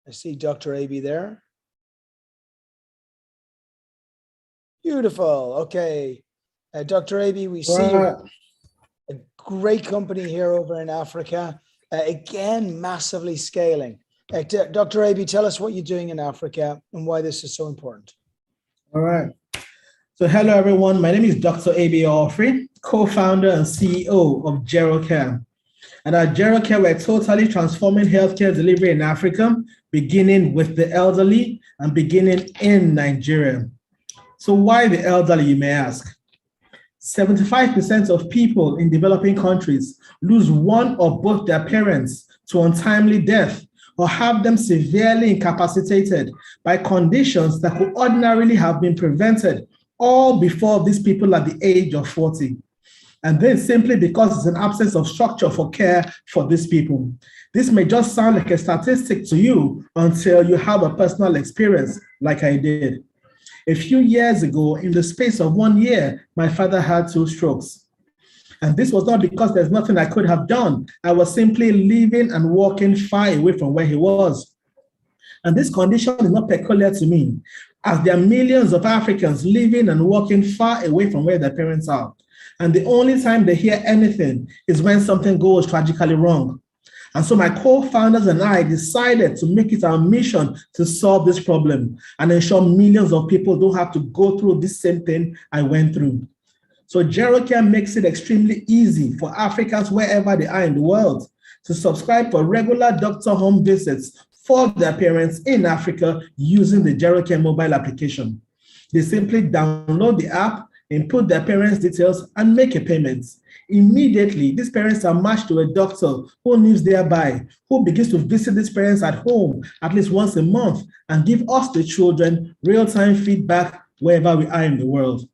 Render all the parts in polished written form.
I see Dr. AB there. Beautiful. Okay. Dr. AB, we see you. A great company here over in Africa. Again, massively scaling. Dr. AB, tell us what you're doing in Africa and why this is so important. All right. So hello, everyone. My name is Dr. AB Offrey, co-founder and CEO of Gerocare. And at Gerocare, we're totally transforming healthcare delivery in Africa, beginning with the elderly and beginning in Nigeria. So why the elderly, you may ask? 75% of people in developing countries lose one or both their parents to untimely death or have them severely incapacitated by conditions that could ordinarily have been prevented all before these people at the age of 40. And then simply because it's an absence of structure for care for these people. This may just sound like a statistic to you until you have a personal experience like I did. A few years ago, in the space of 1 year, my father had 2 strokes. And this was not because there's nothing I could have done. I was simply living and walking far away from where he was. And this condition is not peculiar to me, as there are millions of Africans living and walking far away from where their parents are. And the only time they hear anything is when something goes tragically wrong. And so my co-founders and I decided to make it our mission to solve this problem and ensure millions of people don't have to go through this same thing I went through. So Gerocare makes it extremely easy for Africans wherever they are in the world to subscribe for regular doctor home visits for their parents in Africa using the Gerocare mobile application. They simply download the app, input their parents' details, and make a payment. Immediately, these parents are matched to a doctor who lives nearby, who begins to visit these parents at home at least once a month and give us, the children, real-time feedback wherever we are in the world.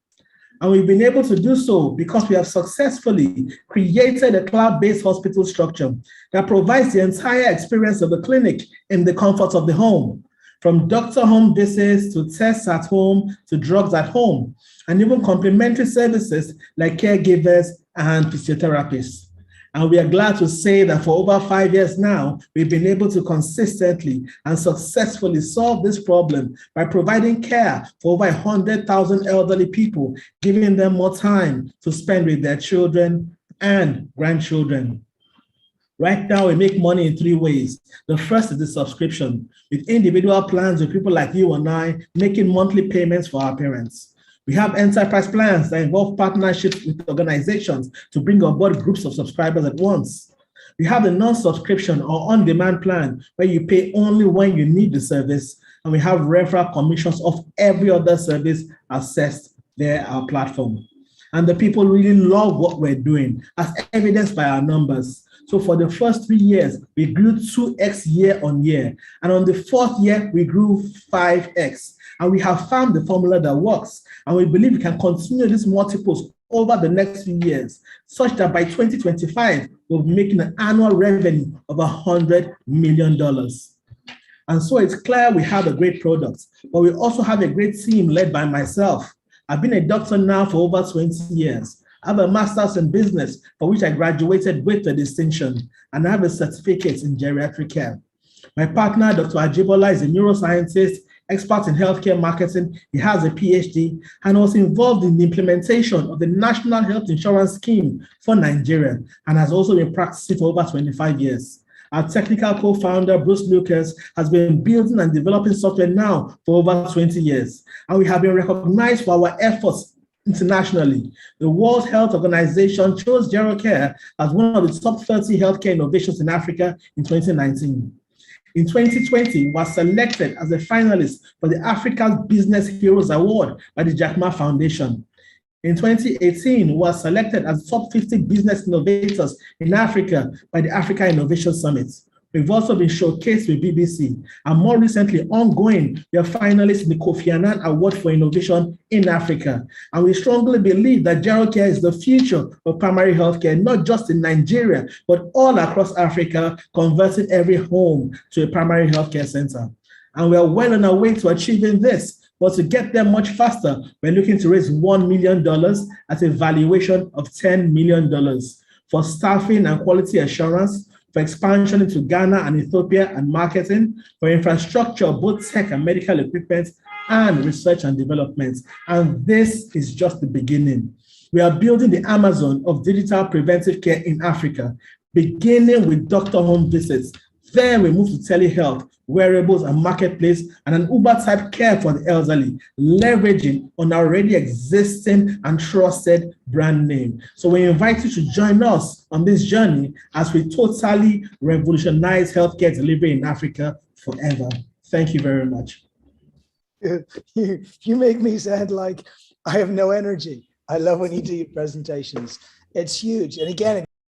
And we've been able to do so because we have successfully created a cloud-based hospital structure that provides the entire experience of the clinic in the comfort of the home, from doctor home visits to tests at home to drugs at home, and even complementary services like caregivers and physiotherapists. And we are glad to say that for over 5 years now, we've been able to consistently and successfully solve this problem by providing care for over 100,000 elderly people, giving them more time to spend with their children and grandchildren. Right now, we make money in 3 ways. The first is the subscription, with individual plans with people like you and I making monthly payments for our parents. We have enterprise plans that involve partnerships with organizations to bring on board groups of subscribers at once. We have the non-subscription or on-demand plan where you pay only when you need the service, and we have referral commissions of every other service accessed via our platform. And the people really love what we're doing, as evidenced by our numbers. So for the first 3 years, we grew 2x year on year. And on the 4th year, we grew 5x. And we have found the formula that works. And we believe we can continue these multiples over the next few years, such that by 2025, we'll be making an annual revenue of $100 million. And so it's clear we have a great product, but we also have a great team led by myself. I've been a doctor now for over 20 years. I have a master's in business, for which I graduated with a distinction, and I have a certificate in geriatric care. My partner, Dr. Ajibola, is a neuroscientist, expert in healthcare marketing. He has a PhD and was involved in the implementation of the National Health Insurance Scheme for Nigeria and has also been practicing for over 25 years. Our technical co-founder, Bruce Lucas, has been building and developing software now for over 20 years. And we have been recognized for our efforts internationally. The World Health Organization chose Gerocare as one of the top 30 healthcare innovations in Africa in 2019. In 2020, was selected as a finalist for the Africa's Business Heroes Award by the Jack Ma Foundation. In 2018, was selected as top 50 business innovators in Africa by the Africa Innovation Summit. We've also been showcased with BBC, and more recently, ongoing, we are finalists in the Kofi Annan Award for Innovation in Africa. And we strongly believe that Gerocare is the future of primary healthcare, not just in Nigeria, but all across Africa, converting every home to a primary healthcare center. And we are well on our way to achieving this. But to get there much faster, we're looking to raise $1 million at a valuation of $10 million for staffing and quality assurance, for expansion into Ghana and Ethiopia and marketing, for infrastructure, both tech and medical equipment, and research and development. And this is just the beginning. We are building the Amazon of digital preventive care in Africa, beginning with doctor home visits. Then we move to telehealth, wearables, and marketplace, and an Uber-type care for the elderly, leveraging on our already existing and trusted brand name. So we invite you to join us on this journey as we totally revolutionize healthcare delivery in Africa forever. Thank you very much. You make me sound like I have no energy. I love when you do your presentations. It's huge. And again,